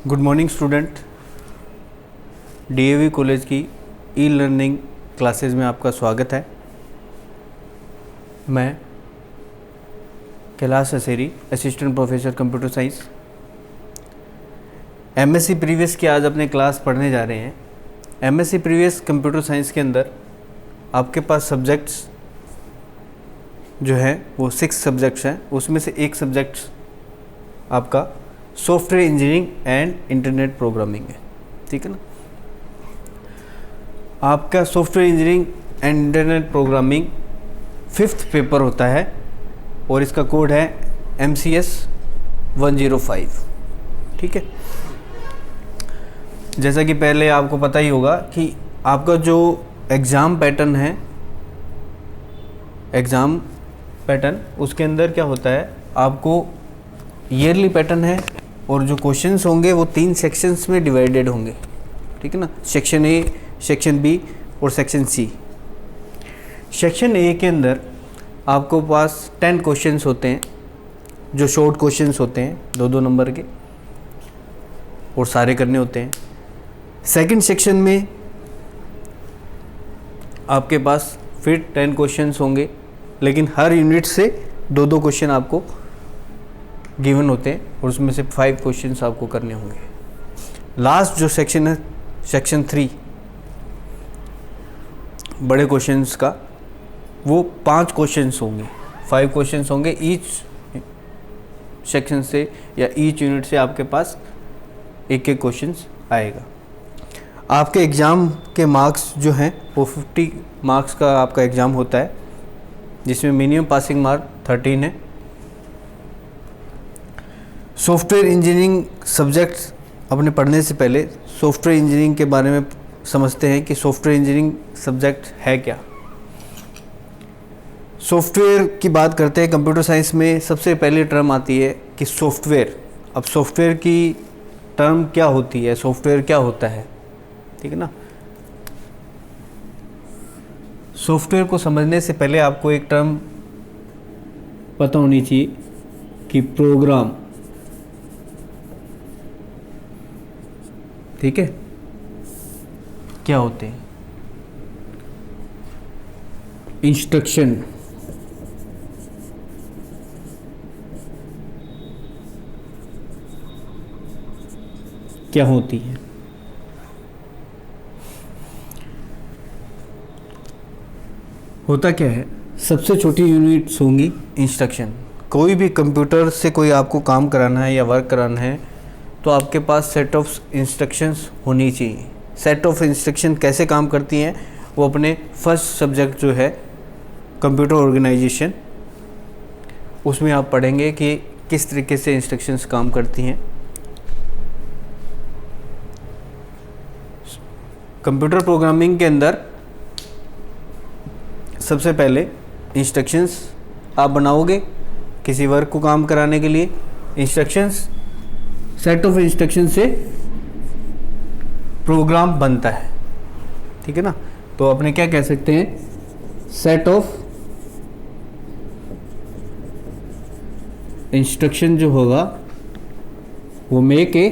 Good morning student. DAV college की e learning classes में आपका स्वागत है। मैं Kailash Aseri, assistant professor computer science, MSc previous की आज अपने क्लास पढ़ने जा रहे हैं। एमएससी प्रीवियस कंप्यूटर साइंस के अंदर आपके पास सब्जेक्ट्स जो है वो 6 सब्जेक्ट्स हैं। उसमें से एक सब्जेक्ट आपका software engineering and internet programming है, ठीक है ना। आपका software engineering and internet programming 5th paper होता है और इसका कोड है MCS 105, ठीक है। जैसा कि पहले आपको पता ही होगा कि आपका जो एग्ज़ाम पैटर्न है, एग्ज़ाम पैटर्न उसके अंदर क्या होता है, आपको ईयरली पैटर्न है और जो क्वेश्चंस होंगे वो 3 सेक्शंस में डिवाइडेड होंगे, ठीक है ना। सेक्शन ए, सेक्शन बी और सेक्शन सी। सेक्शन ए के अंदर आपको पास 10 क्वेश्चंस होते हैं जो शॉर्ट क्वेश्चंस होते हैं 2-2 नंबर के और सारे करने होते हैं। सेकंड सेक्शन में आपके पास फिर 10 क्वेश्चंस होंगे, लेकिन हर यूनिट से 2-2 क्वेश्चन आपको गिवन होते हैं और उसमें से 5 क्वेश्चंस आपको करने होंगे। लास्ट जो सेक्शन है, सेक्शन 3, बड़े क्वेश्चंस का, वो 5 क्वेश्चंस होंगे, 5 क्वेश्चंस होंगे ईच सेक्शन से या ईच यूनिट से आपके पास एक क्वेश्चंस आएगा। आपके एग्ज़ाम के मार्क्स जो हैं वो 50 मार्क्स का आपका एग्ज़ाम होता है, जिसमें मिनिमम पासिंग मार्क 13 है। सॉफ्टवेयर इंजीनियरिंग सब्जेक्ट्स अपने पढ़ने से पहले सॉफ्टवेयर इंजीनियरिंग के बारे में समझते हैं कि सॉफ्टवेयर इंजीनियरिंग सब्जेक्ट है क्या। सॉफ्टवेयर की बात करते हैं, कंप्यूटर साइंस में सबसे पहले टर्म आती है कि सॉफ्टवेयर। अब सॉफ्टवेयर की टर्म क्या होती है, सॉफ्टवेयर क्या होता है, ठीक है ना। सॉफ्टवेयर को समझने से पहले आपको एक टर्म पता होनी चाहिए कि प्रोग्राम, ठीक है, क्या होते हैं। इंस्ट्रक्शन क्या होती है। होता क्या है, सबसे छोटी यूनिट्स होंगी इंस्ट्रक्शन। कोई भी कंप्यूटर से कोई आपको काम कराना है या वर्क कराना है तो आपके पास सेट ऑफ इंस्ट्रक्शंस होनी चाहिए। सेट ऑफ इंस्ट्रक्शन कैसे काम करती हैं वो अपने फर्स्ट सब्जेक्ट जो है कंप्यूटर ऑर्गेनाइजेशन, उसमें आप पढ़ेंगे कि किस तरीके से इंस्ट्रक्शंस काम करती हैं। कंप्यूटर प्रोग्रामिंग के अंदर सबसे पहले इंस्ट्रक्शंस आप बनाओगे किसी वर्क को काम कराने के लिए। इंस्ट्रक्शंस, सेट ऑफ इंस्ट्रक्शन से प्रोग्राम बनता है, ठीक है ना। तो अपने क्या कह सकते हैं, सेट ऑफ इंस्ट्रक्शन जो होगा वो मेक ए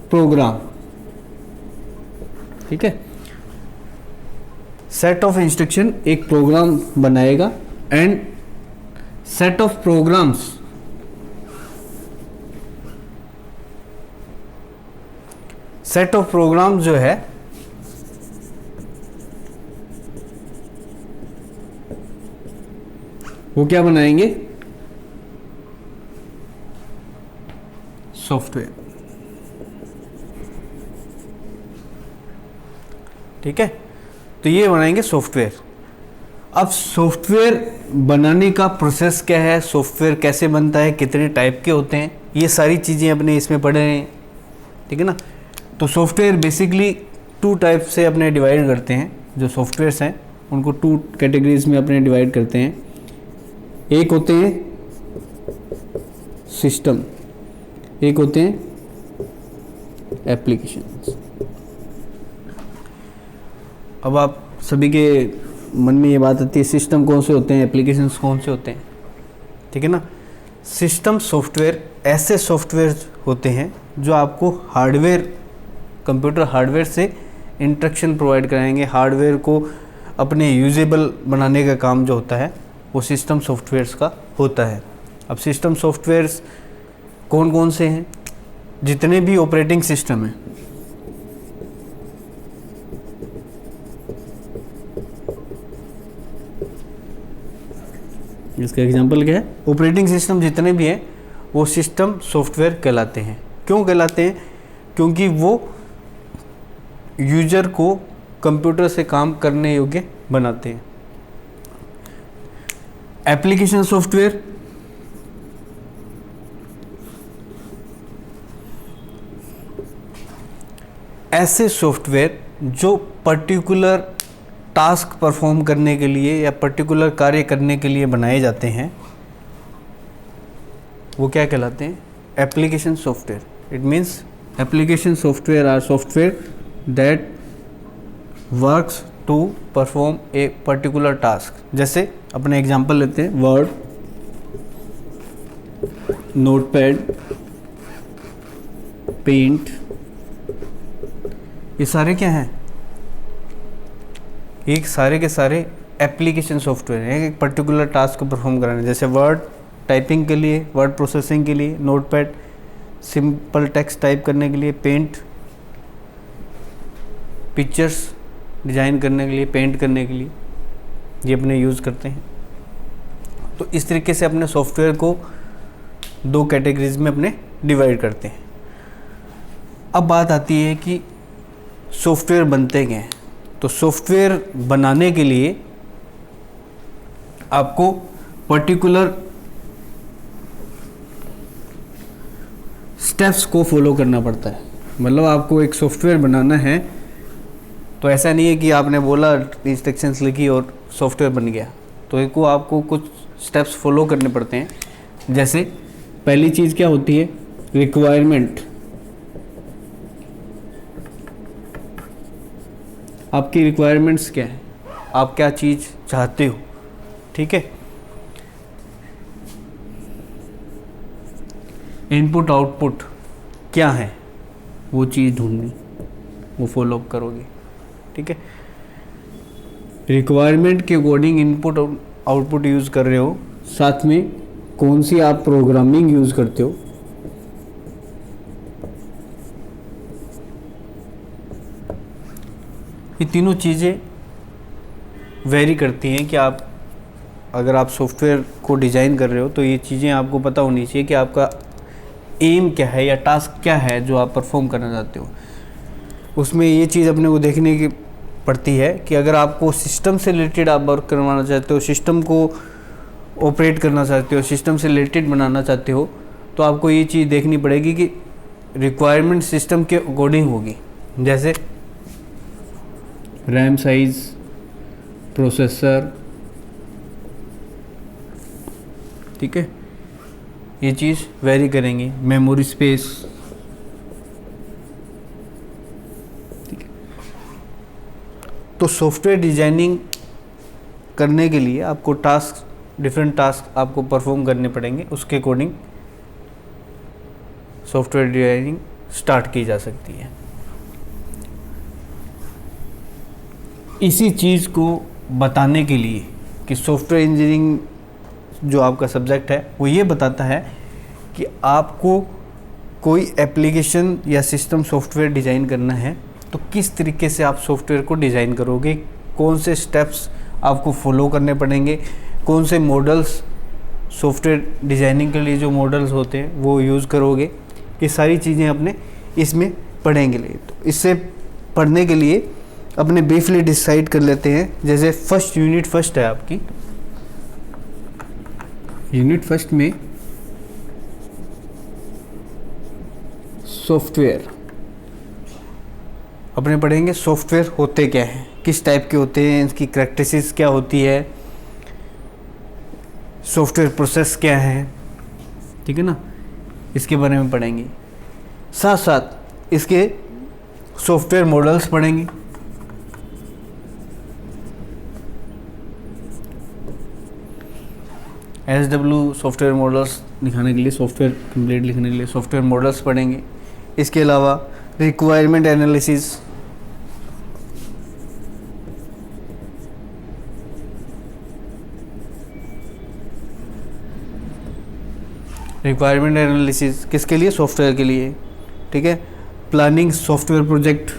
प्रोग्राम, ठीक है। सेट ऑफ इंस्ट्रक्शन एक प्रोग्राम बनाएगा and set of programs, set of program जो है वो क्या बनाएंगे, सॉफ्टवेयर, ठीक है। तो ये बनाएंगे सॉफ्टवेयर। अब सॉफ्टवेयर बनाने का प्रोसेस क्या है, सॉफ्टवेयर कैसे बनता है, कितने टाइप के होते हैं, ये सारी चीज़ें अपने इसमें पढ़ रहे हैं, ठीक है ना। तो सॉफ्टवेयर बेसिकली 2 टाइप से अपने डिवाइड करते हैं। जो सॉफ्टवेयर्स हैं उनको 2 कैटेगरीज में अपने डिवाइड करते हैं। एक होते हैं सिस्टम, एक होते हैं एप्लीकेशंस। अब आप सभी के मन में ये बात आती है, सिस्टम कौन से होते हैं, एप्लीकेशंस कौन से होते हैं, ठीक है ना। सिस्टम सॉफ्टवेयर ऐसे सॉफ्टवेयर होते हैं जो आपको हार्डवेयर, कंप्यूटर हार्डवेयर से इंस्ट्रक्शन प्रोवाइड कराएंगे, हार्डवेयर को अपने यूजेबल बनाने का काम जो होता है वो सिस्टम सॉफ्टवेयर्स का होता है। अब सिस्टम सॉफ्टवेयर्स कौन कौन से हैं? जितने भी ऑपरेटिंग सिस्टम हैं, इसका एग्जांपल क्या है? ऑपरेटिंग सिस्टम जितने भी हैं वो सिस्टम सॉफ्टवेयर कहलाते हैं। क्यों कहलाते हैं? क्योंकि वो यूजर को कंप्यूटर से काम करने योग्य बनाते हैं। एप्लीकेशन सॉफ्टवेयर, ऐसे सॉफ्टवेयर जो पर्टिकुलर टास्क परफॉर्म करने के लिए या पर्टिकुलर कार्य करने के लिए बनाए जाते हैं, वो क्या कहलाते हैं? Application software. It means application software are software that works to perform a particular task. जैसे अपने एग्जांपल लेते हैं, वर्ड, नोटपैड, पेंट, ये सारे क्या हैं? एक सारे के सारे एप्लीकेशन सॉफ्टवेयर हैं एक पर्टिकुलर टास्क को परफॉर्म कराने। जैसे वर्ड टाइपिंग के लिए, वर्ड प्रोसेसिंग के लिए, नोटपैड सिंपल टेक्स्ट टाइप करने के लिए, पेंट पिक्चर्स डिज़ाइन करने के लिए, पेंट करने के लिए ये अपने यूज़ करते हैं। तो इस तरीके से अपने सॉफ्टवेयर को दो कैटेगरीज में अपने डिवाइड करते हैं। अब बात आती है कि सॉफ्टवेयर बनते क्या हैं। तो सॉफ्टवेयर बनाने के लिए आपको पर्टिकुलर स्टेप्स को फॉलो करना पड़ता है। मतलब आपको एक सॉफ्टवेयर बनाना है तो ऐसा नहीं है कि आपने बोला, इंस्ट्रक्शंस लिखी और सॉफ्टवेयर बन गया। तो एक को आपको कुछ स्टेप्स फॉलो करने पड़ते हैं। जैसे पहली चीज़ क्या होती है? रिक्वायरमेंट। आपकी रिक्वायरमेंट्स क्या है? आप क्या चीज़ चाहते हो? ठीक है। इनपुट आउटपुट क्या है? वो चीज़ ढूंढनी, वो फॉलो अप करोगे। ठीक है। रिक्वायरमेंट के अकॉर्डिंग इनपुट आउटपुट यूज़ कर रहे हो, साथ में कौन सी आप प्रोग्रामिंग यूज़ करते हो, ये तीनों चीज़ें वेरी करती हैं कि आप अगर आप सॉफ्टवेयर को डिज़ाइन कर रहे हो तो ये चीज़ें आपको पता होनी चाहिए कि आपका एम क्या है या टास्क क्या है जो आप परफॉर्म करना चाहते हो। उसमें ये चीज़ अपने को देखने की पड़ती है कि अगर आपको सिस्टम से रिलेटेड आप वर्क करवाना चाहते हो, सिस्टम को ऑपरेट करना चाहते हो, सिस्टम से रिलेटेड बनाना चाहते हो, तो आपको ये चीज़ देखनी पड़ेगी कि रिक्वायरमेंट सिस्टम के अकॉर्डिंग होगी। जैसे रैम साइज़, प्रोसेसर, ठीक है, ये चीज़ वेरी करेंगे। मेमोरी स्पेस, ठीक है। तो सॉफ्टवेयर डिजाइनिंग करने के लिए आपको डिफरेंट टास्क आपको परफॉर्म करने पड़ेंगे। उसके अकॉर्डिंग सॉफ्टवेयर डिजाइनिंग स्टार्ट की जा सकती है। इसी चीज़ को बताने के लिए कि सॉफ्टवेयर इंजीनियरिंग जो आपका सब्जेक्ट है वो ये बताता है कि आपको कोई एप्लीकेशन या सिस्टम सॉफ्टवेयर डिज़ाइन करना है तो किस तरीके से आप सॉफ्टवेयर को डिज़ाइन करोगे, कौन से स्टेप्स आपको फॉलो करने पड़ेंगे, कौन से मॉडल्स सॉफ्टवेयर डिज़ाइनिंग के लिए जो मॉडल्स होते हैं वो यूज़ करोगे। ये सारी चीज़ें अपने इसमें पढ़ेंगे। तो इससे पढ़ने के लिए अपने ब्रीफली डिसाइड कर लेते हैं। जैसे फर्स्ट यूनिट फर्स्ट है आपकी, यूनिट फर्स्ट में सॉफ्टवेयर अपने पढ़ेंगे। सॉफ्टवेयर होते क्या हैं, किस टाइप के होते हैं, इसकी कैरेक्टरिस्टिक्स क्या होती है, सॉफ्टवेयर प्रोसेस क्या है, ठीक है ना, इसके बारे में पढ़ेंगे। साथ साथ इसके सॉफ्टवेयर मॉडल्स पढ़ेंगे। SW सॉफ्टवेयर मॉडल्स दिखाने के लिए, सॉफ्टवेयर कंप्लीट लिखने के लिए सॉफ्टवेयर मॉडल्स पढ़ेंगे। इसके अलावा रिक्वायरमेंट एनालिसिस, रिक्वायरमेंट एनालिसिस किसके लिए? सॉफ्टवेयर के लिए, ठीक है। Planning software project,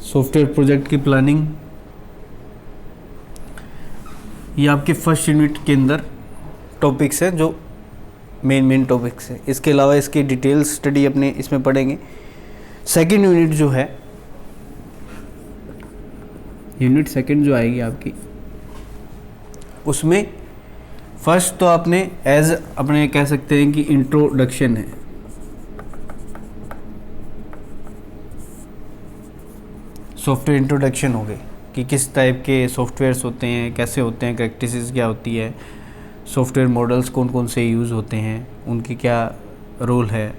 software project की प्लानिंग, ये आपके फर्स्ट यूनिट के अंदर टॉपिक्स हैं जो मेन टॉपिक्स हैं। इसके अलावा इसकी डिटेल स्टडी अपने इसमें पढ़ेंगे। सेकंड यूनिट जो है, यूनिट सेकंड जो आएगी आपकी, उसमें फर्स्ट तो आपने एज अपने कह सकते हैं कि इंट्रोडक्शन है, सॉफ्टवेयर इंट्रोडक्शन हो गई कि किस टाइप के सॉफ्टवेयर्स होते हैं, कैसे होते हैं, प्रैक्टिसेस क्या होती है, सॉफ्टवेयर मॉडल्स कौन कौन से यूज़ होते हैं, उनकी क्या रोल है,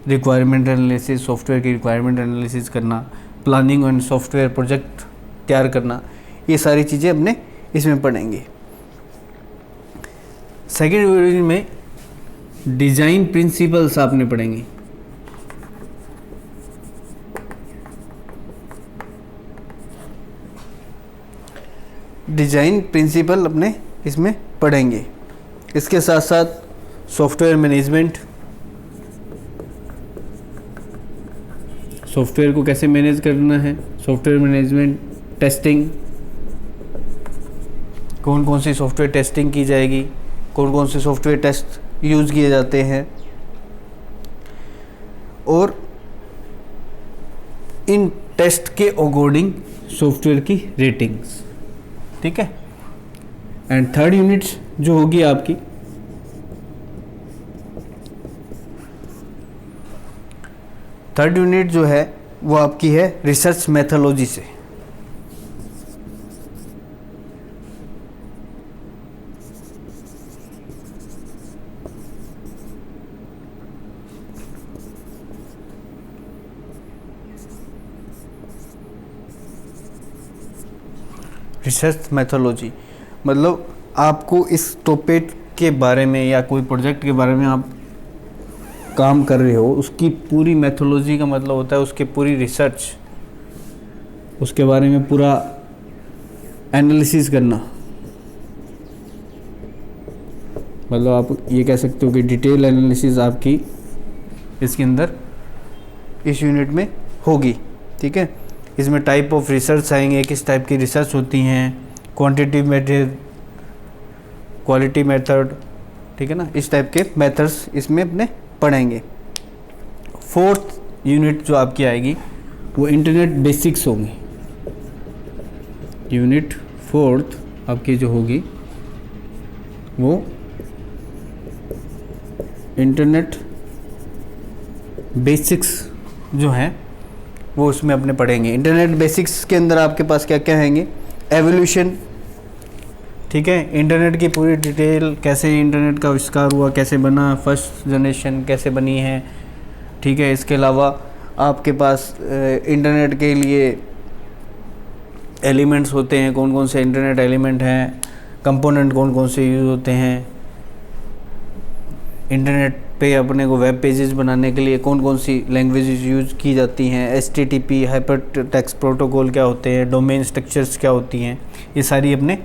रिक्वायरमेंट एनालिसिस, सॉफ्टवेयर की रिक्वायरमेंट एनालिसिस करना, प्लानिंग एंड सॉफ्टवेयर प्रोजेक्ट तैयार करना, ये सारी चीज़ें अपने इसमें पढ़ेंगे। सेकेंड यूनिट में डिज़ाइन प्रिंसिपल्स आपने पढ़ेंगे। डिज़ाइन प्रिंसिपल अपने इसमें पढ़ेंगे। इसके साथ साथ सॉफ्टवेयर मैनेजमेंट, सॉफ्टवेयर को कैसे मैनेज करना है, सॉफ्टवेयर मैनेजमेंट, टेस्टिंग, कौन कौन सी सॉफ्टवेयर टेस्टिंग की जाएगी, कौन कौन से सॉफ्टवेयर टेस्ट यूज़ किए जाते हैं, और इन टेस्ट के अकॉर्डिंग सॉफ्टवेयर की रेटिंग्स, ठीक है। एंड थर्ड यूनिट जो होगी आपकी, थर्ड यूनिट जो है वो आपकी है रिसर्च मेथोलॉजी से। रिसर्च मेथोलॉजी मतलब आपको इस टॉपिक के बारे में या कोई प्रोजेक्ट के बारे में आप काम कर रहे हो, उसकी पूरी मेथोलॉजी का मतलब होता है उसके पूरी रिसर्च, उसके बारे में पूरा एनालिसिस करना। मतलब आप ये कह सकते हो कि डिटेल एनालिसिस आपकी इसके अंदर इस यूनिट में होगी, ठीक है। इसमें टाइप ऑफ रिसर्च आएंगे, किस टाइप की रिसर्च होती हैं, क्वांटिटी मेथड, क्वालिटी मेथड, ठीक है ना, इस टाइप के मेथड्स इसमें अपने पढ़ेंगे। फोर्थ यूनिट जो आपकी आएगी वो इंटरनेट बेसिक्स होंगी। यूनिट फोर्थ आपकी जो होगी वो इंटरनेट बेसिक्स जो हैं वो उसमें अपने पढ़ेंगे। इंटरनेट बेसिक्स के अंदर आपके पास क्या क्या आएंगे? एवोल्यूशन, ठीक है, इंटरनेट की पूरी डिटेल, कैसे इंटरनेट का आविष्कार हुआ, कैसे बना, फर्स्ट जनरेशन कैसे बनी है, ठीक है। इसके अलावा आपके पास इंटरनेट के लिए एलिमेंट्स होते हैं, कौन कौन से इंटरनेट एलिमेंट हैं, कंपोनेंट कौन कौन से यूज़ होते हैं, इंटरनेट पे अपने को वेब पेजेस बनाने के लिए कौन कौन सी लैंग्वेजेस यूज़ की जाती हैं, HTTP हाइपर टेक्स्ट प्रोटोकॉल क्या होते हैं, डोमेन स्ट्रक्चर्स क्या होती हैं, ये सारी अपने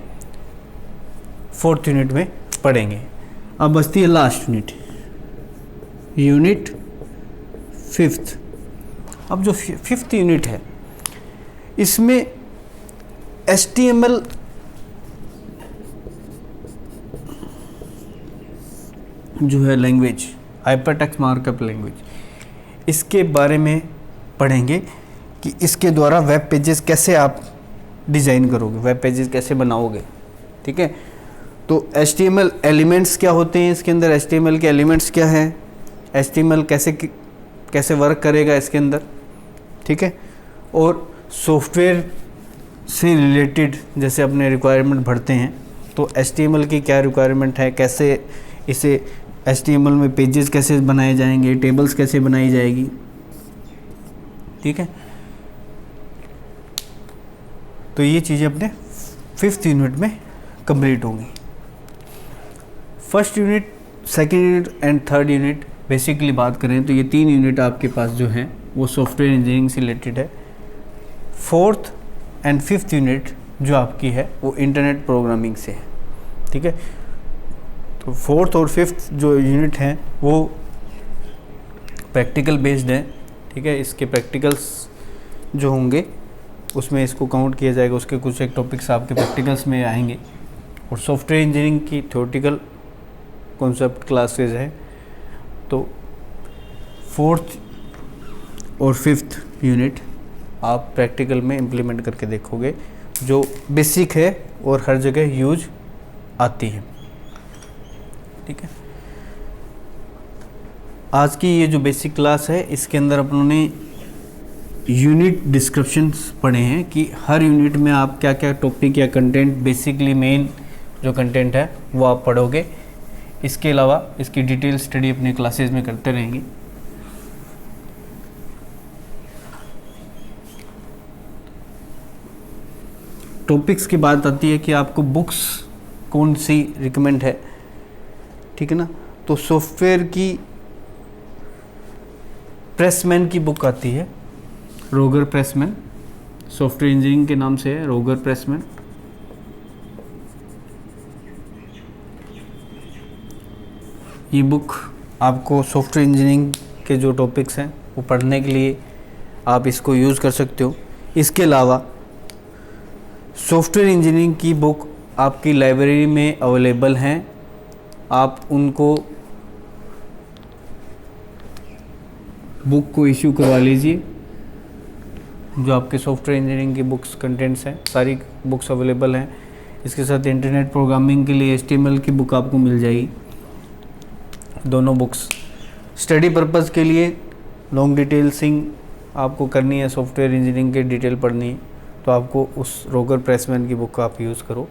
फोर्थ यूनिट में पढ़ेंगे। अब बचती है लास्ट यूनिट, यूनिट फिफ्थ। अब जो फिफ्थ यूनिट है इसमें HTML जो है language, hyper text markup language, इसके बारे में पढ़ेंगे कि इसके द्वारा वेब पेजेस कैसे आप डिज़ाइन करोगे, वेब पेजेस कैसे बनाओगे, ठीक है। तो HTML एलिमेंट्स क्या होते हैं इसके अंदर, HTML के एलिमेंट्स क्या हैं, HTML कैसे वर्क करेगा इसके अंदर, ठीक है। और सॉफ्टवेयर से रिलेटेड जैसे अपने रिक्वायरमेंट भरते हैं तो HTML की क्या रिक्वायरमेंट है, कैसे इसे HTML में पेजेस कैसे बनाए जाएंगे, टेबल्स कैसे बनाई जाएगी, ठीक है। तो ये चीज़ें अपने 5th यूनिट में कंप्लीट होंगी। First unit, second unit and third unit basically बात करें तो ये 3 यूनिट आपके पास जो हैं वो सॉफ्टवेयर इंजीनियरिंग से रिलेटेड है। 4th एंड 5th यूनिट जो आपकी है वो इंटरनेट प्रोग्रामिंग से है, ठीक है। तो 4th और 5th जो यूनिट हैं वो प्रैक्टिकल बेस्ड हैं, ठीक है। इसके प्रैक्टिकल्स जो होंगे उसमें इसको काउंट किया जाएगा, उसके कुछ एक टॉपिक्स आपके प्रैक्टिकल्स में आएंगे। और सॉफ्टवेयर इंजीनियरिंग की थ्योरेटिकल कॉन्सेप्ट क्लासेस है। तो 4th और 5th यूनिट आप प्रैक्टिकल में इम्प्लीमेंट करके देखोगे, जो बेसिक है और हर जगह यूज आती है, ठीक है। आज की ये जो बेसिक क्लास है इसके अंदर अपनों ने यूनिट डिस्क्रिप्शंस पढ़े हैं कि हर यूनिट में आप क्या क्या टॉपिक या कंटेंट, बेसिकली मेन जो कंटेंट है वो आप पढ़ोगे। इसके अलावा इसकी डिटेल स्टडी अपने क्लासेस में करते रहेंगे। टॉपिक्स की बात आती है कि आपको बुक्स कौन सी रिकमेंड है, ठीक है ना। तो सॉफ्टवेयर की प्रेसमैन की बुक आती है, रोगर प्रेसमैन, सॉफ्टवेयर इंजीनियरिंग के नाम से है रोगर प्रेसमैन। ये बुक आपको सॉफ्टवेयर इंजीनियरिंग के जो टॉपिक्स हैं वो पढ़ने के लिए आप इसको यूज़ कर सकते हो। इसके अलावा सॉफ्टवेयर इंजीनियरिंग की बुक आपकी लाइब्रेरी में अवेलेबल हैं, आप उनको बुक को इश्यू करवा लीजिए। जो आपके सॉफ्टवेयर इंजीनियरिंग की बुक्स कंटेंट्स हैं सारी बुक्स अवेलेबल हैं। इसके साथ इंटरनेट प्रोग्रामिंग के लिए HTML की बुक आपको मिल जाएगी। दोनों बुक्स स्टडी पर्पज़ के लिए लॉन्ग डिटेल्सिंग आपको करनी है, सॉफ्टवेयर इंजीनियरिंग की डिटेल पढ़नी है तो आपको उस रोगर प्रेसमैन की बुक का आप यूज़ करो।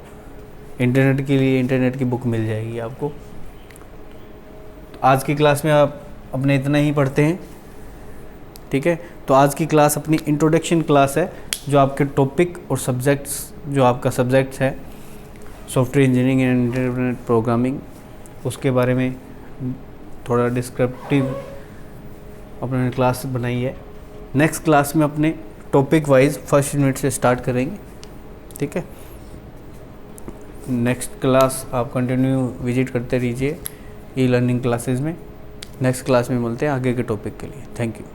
इंटरनेट के लिए इंटरनेट की बुक मिल जाएगी आपको। तो आज की क्लास में आप अपने इतना ही पढ़ते हैं, ठीक है। तो आज की क्लास अपनी इंट्रोडक्शन क्लास है, जो आपके टॉपिक और सब्जेक्ट्स, जो आपका सब्जेक्ट्स है software engineering and internet programming, उसके बारे में थोड़ा डिस्क्रिप्टिव अपने क्लास बनाई है। नेक्स्ट क्लास में अपने टॉपिक वाइज फर्स्ट यूनिट से स्टार्ट करेंगे, ठीक है। नेक्स्ट क्लास आप कंटिन्यू विजिट करते रहिए ई लर्निंग क्लासेस में। नेक्स्ट क्लास में मिलते हैं आगे के टॉपिक के लिए। Thank you.